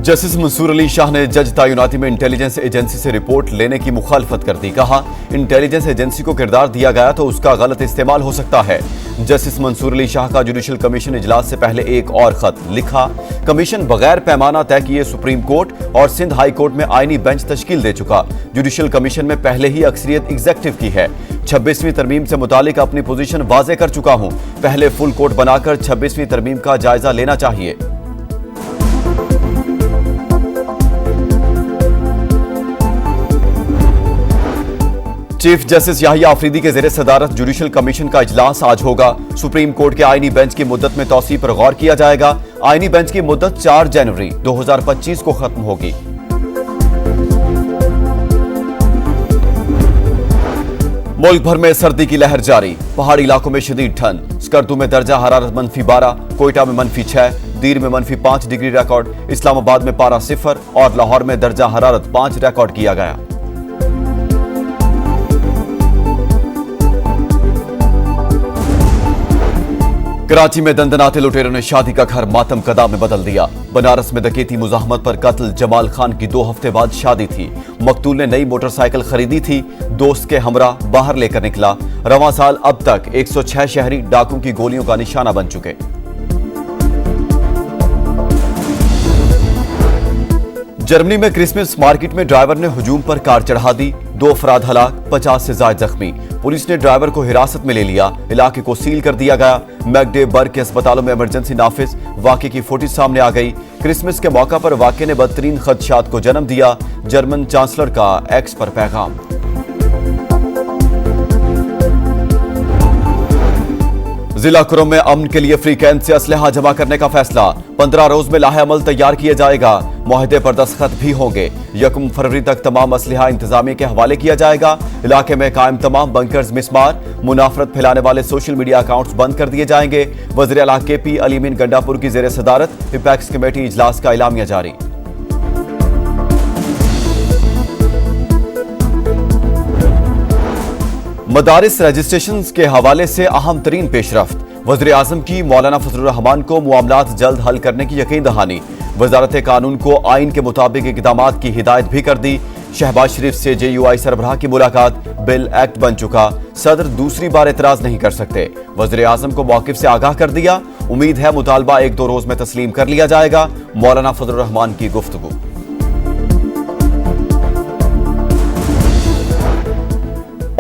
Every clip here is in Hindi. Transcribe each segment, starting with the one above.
जस्टिस मंसूर अली शाह ने जज तैनाती में इंटेलिजेंस एजेंसी से रिपोर्ट लेने की मुखालफत कर दी। कहा, इंटेलिजेंस एजेंसी को किरदार दिया गया तो उसका गलत इस्तेमाल हो सकता है। जस्टिस मंसूर अली शाह का जुडिशल कमीशन इजलास से पहले एक और खत लिखा। कमीशन बगैर पैमाना तय किए सुप्रीम कोर्ट और सिंध हाई कोर्ट में आईनी बेंच तश्कील दे चुका। जुडिशल कमीशन में पहले ही अक्सरियत एग्जेक्टिव की है। 26वीं तरमीम से मुतालिक अपनी पोजीशन वाजे कर चुका हूं। पहले फुल कोर्ट बनाकर 26वीं तरमीम का जायजा लेना चाहिए। चीफ जस्टिस याहिया अफरीदी के ज़ेरे सदारत जुडिशल कमीशन का इजलास आज होगा। सुप्रीम कोर्ट के आईनी बेंच की मुद्दत में तौसीह पर गौर किया जाएगा। आईनी बेंच की मुद्दत 4 जनवरी 2025 को खत्म होगी। मुल्क भर में सर्दी की लहर जारी। पहाड़ी इलाकों में शदीद ठंड। स्कर्दू में दर्जा हरारत -12, कोयटा में -6, दीर में -5 डिग्री रिकॉर्ड, इस्लामाबाद में पारा 0 और लाहौर में दर्जा हरारत 5 रिकॉर्ड किया गया। कराची में दंदनाते लुटेरों ने शादी का घर मातम कदा में बदल दिया। बनारस में डकैती मुजाहमत पर कत्ल। जमाल खान की 2 हफ्ते बाद शादी थी। मकतूल ने नई मोटरसाइकिल खरीदी थी। दोस्त के हमरा बाहर लेकर निकला। रवां साल अब तक 106 शहरी डाकुओं की गोलियों का निशाना बन चुके। जर्मनी में क्रिसमस मार्केट में ड्राइवर ने हुजूम पर कार चढ़ा दी। 2 अफराद हलाक, 50 से ज्यादा जख्मी। पुलिस ने ड्राइवर को हिरासत में ले लिया। इलाके को सील कर दिया गया। मैगडेबर्ग के अस्पतालों में इमरजेंसी नाफिज। वाकये की फुटेज सामने आ गई। क्रिसमस के मौका पर वाकये ने बदतरीन खदशात को जन्म दिया। जर्मन चांसलर का एक्स पर पैगाम। जिला कुरम में अमन के लिए फ्री कैंप से असलहा जमा करने का फैसला। 15 रोज में लाहे अमल तैयार किया जाएगा। मुआहदे पर दस्तखत भी होंगे। 1 फरवरी तक तमाम असलहा इंतजामिया के हवाले किया जाएगा। इलाके में कायम तमाम बंकर्स मिसमार, मुनाफरत फैलाने वाले सोशल मीडिया अकाउंट्स बंद कर दिए जाएंगे। वज़ीर आला KP अली अमीन गंडापुर की ज़ेरे सदारत इपेक्स कमेटी इजलास का इलामिया जारी। मदारिस रजिस्ट्रेशन के हवाले से अहम तरीन पेशरफ्त। वज़ीर आज़म की मौलाना फजलुर रहमान को मामलात जल्द हल करने की यकीन दहानी। वजारत कानून को आइन के मुताबिक इक़दामात की हिदायत भी कर दी। शहबाज शरीफ से JUI सरबराह की मुलाकात। बिल एक्ट बन चुका। सदर दूसरी बार एतराज नहीं कर सकते। वज़ीर आज़म को मौक़िफ़ से आगाह कर दिया। उम्मीद है मुतालबा 1-2 रोज में तस्लीम कर लिया जाएगा। मौलाना फजलुर रहमान की गुफ्तगू।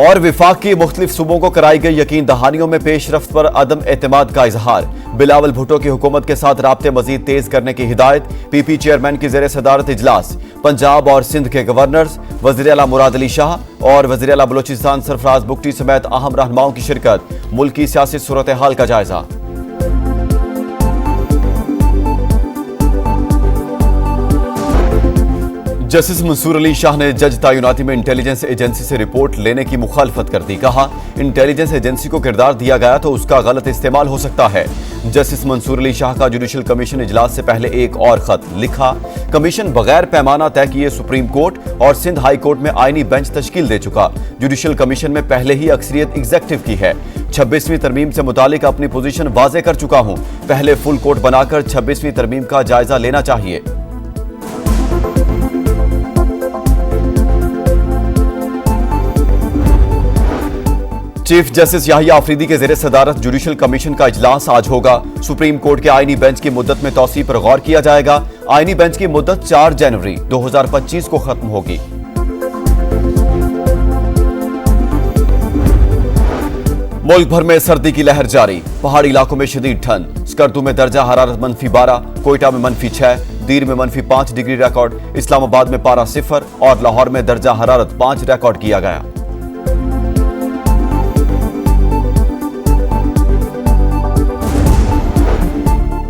और विफाक की मुख्तलिफ सूबों को कराई गई यकीन दहानियों में पेशरफ्त पर अदम एतमाद का इजहार। बिलावल भुट्टो की हुकूमत के साथ राब्ते मजीद तेज करने की हिदायत। PP चेयरमैन की ज़ेरे सदारत इजलास। पंजाब और सिंध के गवर्नर्स, वज़ीर आला मुराद अली शाह और वज़ीर आला बलोचिस्तान सरफराज बुगटी समेत अहम रहनुमाओं की शिरकत। मुल्की सियासी सूरत हाल का जायजा। जस्टिस मंसूर अली शाह ने जज तैनाती में इंटेलिजेंस एजेंसी से रिपोर्ट लेने की मुखालफत कर दी। कहा, इंटेलिजेंस एजेंसी को किरदार दिया गया तो उसका गलत इस्तेमाल हो सकता है। जस्टिस मंसूर अली शाह का जुडिशल कमीशन इजलास से पहले एक और खत लिखा। कमीशन बगैर पैमाना तय किए सुप्रीम कोर्ट और सिंध हाई कोर्ट में आईनी बेंच तश्कील दे चुका। जुडिशल कमीशन में पहले ही अक्सरियत एग्जेक्टिव की है। 26वीं तरमीम से मुतालिक अपनी पोजीशन वाजे कर चुका हूं। पहले फुल कोर्ट बनाकर 26वीं तरमीम का जायजा लेना चाहिए। चीफ जस्टिस याहिया अफरीदी के ज़ेरे सदारत जुडिशल कमीशन का इजलास आज होगा। सुप्रीम कोर्ट के आईनी बेंच की मुद्दत में तौसीह पर गौर किया जाएगा। आईनी बेंच की मुद्दत 4 जनवरी 2025 को खत्म होगी। मुल्क भर में सर्दी की लहर जारी। पहाड़ी इलाकों में शदीद ठंड। स्कर्दू में दर्जा हरारत -12, कोयटा में -6, दीर में -5 डिग्री रिकॉर्ड, इस्लामाबाद में पारा 0 और लाहौर में दर्जा हरारत 5 रिकॉर्ड किया गया।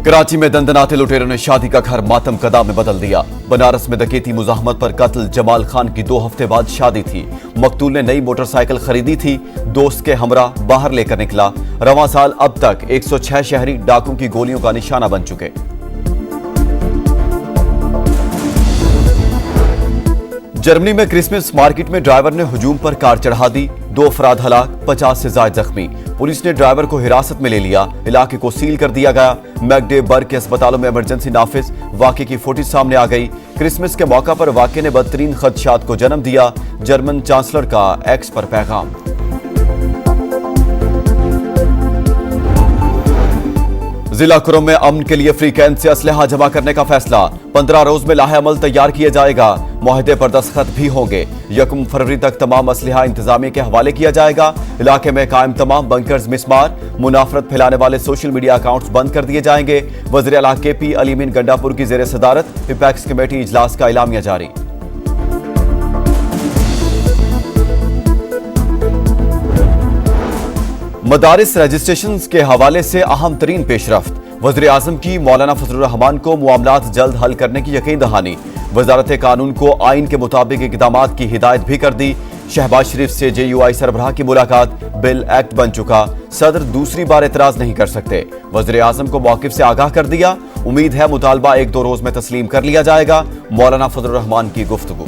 कराची में दंदनाते लुटेरों ने शादी का घर मातम कदा में बदल दिया। बनारस में डकैती मुजाहमत पर कत्ल। जमाल खान की 2 हफ्ते बाद शादी थी। मकतूल ने नई मोटरसाइकिल खरीदी थी। दोस्त के हमरा बाहर लेकर निकला। रवां साल अब तक 106 शहरी डाकुओं की गोलियों का निशाना बन चुके। जर्मनी में क्रिसमस मार्केट में ड्राइवर ने हुजूम पर कार चढ़ा दी। 2 अफराद हलाक, 50 से ज्यादा जख्मी। पुलिस ने ड्राइवर को हिरासत में ले लिया, इलाके को सील कर दिया गया। मैगडेबर्ग के अस्पतालों में इमरजेंसी नाफिज, वाकये की फुटेज सामने आ गई। क्रिसमस के मौका पर वाकये ने बदतरीन खदशात को जन्म दिया, जर्मन चांसलर का एक्स पर पैगाम। जिला कुरुम में अमन के लिए फ्री कैंप से असलहा जमा करने का फैसला। 15 रोज में लाहे अमल तैयार किए जाएगा। मुआहदे पर दस्तखत भी होंगे। 1 फरवरी तक तमाम असलहा इंतजामिया के हवाले किया जाएगा। इलाके में कायम तमाम बंकर्स मिसमार, मुनाफरत फैलाने वाले सोशल मीडिया अकाउंट्स बंद कर दिए जाएंगे। वज़ीर आला KP अलीमीन गंडापुर की जेर सदारत विपैक्स कमेटी इजलास का एलामिया जारी। मदारिस रजिस्ट्रेशन के हवाले से अहम तरीन पेशरफ्त। वज़ीर आज़म की मौलाना फजलुर रहमान को मामलात जल्द हल करने की यकीन दहानी। वजारत कानून को आइन के मुताबिक इक़दामात की हिदायत भी कर दी। शहबाज शरीफ से JUI सरबराह की मुलाकात, बिल एक्ट बन चुका, सदर दूसरी बार एतराज नहीं कर सकते। वज़ीर आज़म को मौक़िफ़ से आगाह कर दिया। उम्मीद है मुतालबा 1-2 रोज में तस्लीम कर लिया जाएगा। मौलाना फजलुर रहमान की गुफ्तगू।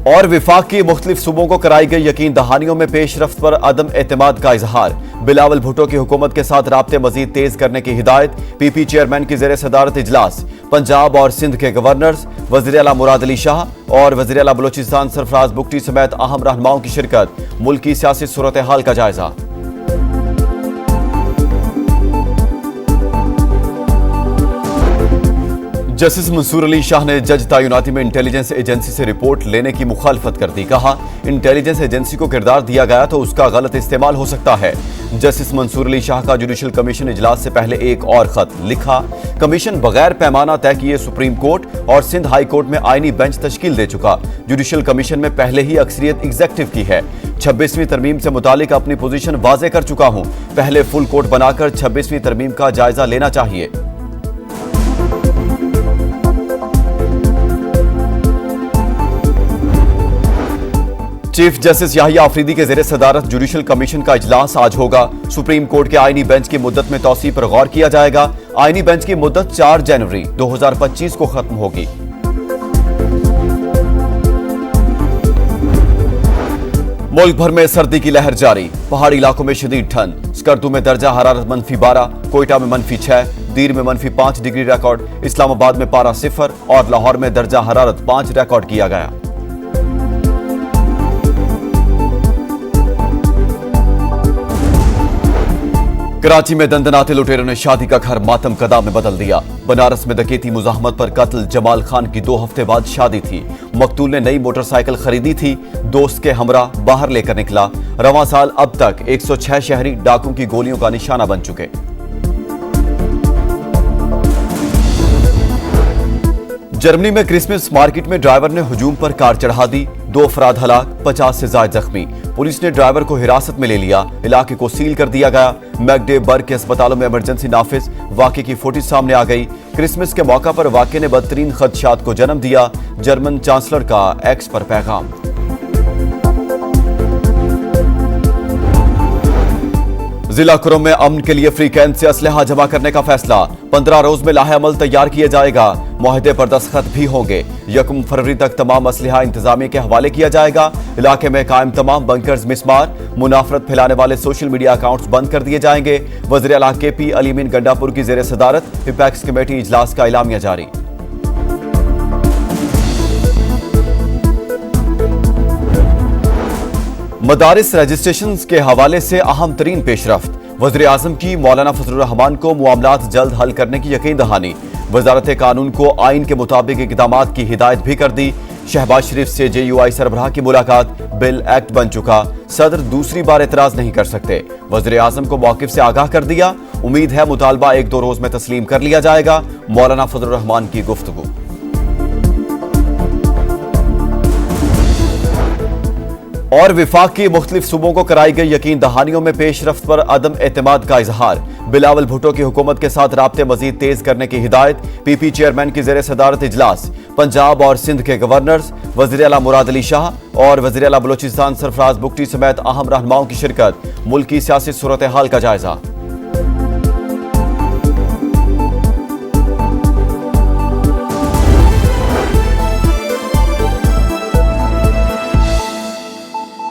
और विफाक की मुख्तलिफ सूबों को कराई गई यकीन दहानियों में पेशरफ्त पर अदम एतमाद का इजहार। बिलावल भुट्टो की हुकूमत के साथ राब्ते मजीद तेज करने की हिदायत। PP चेयरमैन की जेर सदारत इजलास। पंजाब और सिंध के गवर्नर्स, वज़ीर आला मुराद अली शाह और वज़ीर आला बलोचिस्तान सरफराज बुगटी समेत अहम रहनुमाओं की शिरकत। मुल्की सियासी सूरत हाल का जायजा। जस्टिस मंसूर अली शाह ने जज तैनाती में इंटेलिजेंस एजेंसी से रिपोर्ट लेने की मुखालफत कर दी। कहा, इंटेलिजेंस एजेंसी को किरदार दिया गया तो उसका गलत इस्तेमाल हो सकता है। जस्टिस मंसूर अली शाह का जुडिशल कमीशन इजलास से पहले एक और खत लिखा। कमीशन बगैर पैमाना तय किए सुप्रीम कोर्ट और सिंध हाई कोर्ट में आईनी बेंच तश्कील दे चुका। जुडिशल कमीशन में पहले ही अक्सरियत एग्जेक्टिव की है। 26वीं तरमीम से मुतालिक अपनी पोजीशन वाजे कर चुका हूं। पहले फुल कोर्ट बनाकर 26वीं तरमीम का जायजा लेना चाहिए। चीफ जस्टिस याहिया अफरीदी के जेर सदारत जुडिशल कमीशन का इजलास आज होगा। सुप्रीम कोर्ट के आईनी बेंच की मुद्दत में तौसी पर गौर किया जाएगा। आईनी बेंच की मुद्दत 4 जनवरी 2025 को खत्म होगी। मुल्क भर में सर्दी की लहर जारी। पहाड़ी इलाकों में शदीद ठंड। स्कर्दू में दर्जा हरारत -12, कोयटा में -6, दीर में -5 डिग्री रिकॉर्ड, इस्लामाबाद में पारा 0 और लाहौर में दर्जा हरारत 5 रिकॉर्ड किया गया। कराची में दंदनाते लुटेरों ने शादी का घर मातम कदा में बदल दिया। बनारस में डकैती मुजाहमत पर कत्ल। जमाल खान की 2 हफ्ते बाद शादी थी। मकतूल ने नई मोटरसाइकिल खरीदी थी। दोस्त के हमरा बाहर लेकर निकला। रवां साल अब तक 106 शहरी डाकुओं की गोलियों का निशाना बन चुके। जर्मनी में क्रिसमस मार्केट में ड्राइवर ने हुजूम पर कार चढ़ा दी। 2 अफराद हलाक, 50 से ज्यादा जख्मी। पुलिस ने ड्राइवर को हिरासत में ले लिया, इलाके को सील कर दिया गया। मैगडेबर्ग के अस्पतालों में इमरजेंसी नाफिज, वाकये की फुटेज सामने आ गई। क्रिसमस के मौका पर वाकये ने बदतरीन खदशात को जन्म दिया, जर्मन चांसलर का एक्स पर पैगाम। जिला कुरुम में अमन के लिए फ्री कैंप से असलहा जमा करने का फैसला। 15 रोज में लाहे अमल तैयार किए जाएगा। मुआहदे पर दस्तखत भी होंगे। 1 फरवरी तक तमाम असलहा इंतजामिया के हवाले किया जाएगा। इलाके में कायम तमाम बंकर्स मिसमार, मुनाफरत फैलाने वाले सोशल मीडिया अकाउंट्स बंद कर दिए जाएंगे। वज़ीर आला KP अलीमीन गंडापुर की जेर सदारत विपैक्स कमेटी इजलास का एलामिया जारी। मदारिस रजिस्ट्रेशन के हवाले से अहम तरीन पेशरफ्त। वज़ीर आज़म की मौलाना फजलुर रहमान को मामलात जल्द हल करने की यकीन दहानी। वजारत कानून को आइन के मुताबिक इक़दामात की हिदायत भी कर दी। शहबाज शरीफ से JUI सरबराह की मुलाकात, बिल एक्ट बन चुका, सदर दूसरी बार एतराज नहीं कर सकते। वज़ीर आज़म को मौक़िफ़ से आगाह कर दिया। उम्मीद है मुतालबा 1-2 रोज में तस्लीम कर लिया जाएगा। मौलाना फजलुर रहमान की गुफ्तगू। और विफाक की मुख्तलिफ सूबों को कराई गई यकीन दहानियों में पेशरफ्त पर अदम एतमाद का इजहार। बिलावल भुट्टो की हुकूमत के साथ राब्ते मजीद तेज करने की हिदायत। PP चेयरमैन की जेर सदारत इजलास। पंजाब और सिंध के गवर्नर्स, वज़ीर आला मुराद अली शाह और वज़ीर आला बलोचिस्तान सरफराज बुगटी समेत अहम रहनुमाओं की शिरकत। मुल्की सियासी सूरत हाल का जायजा।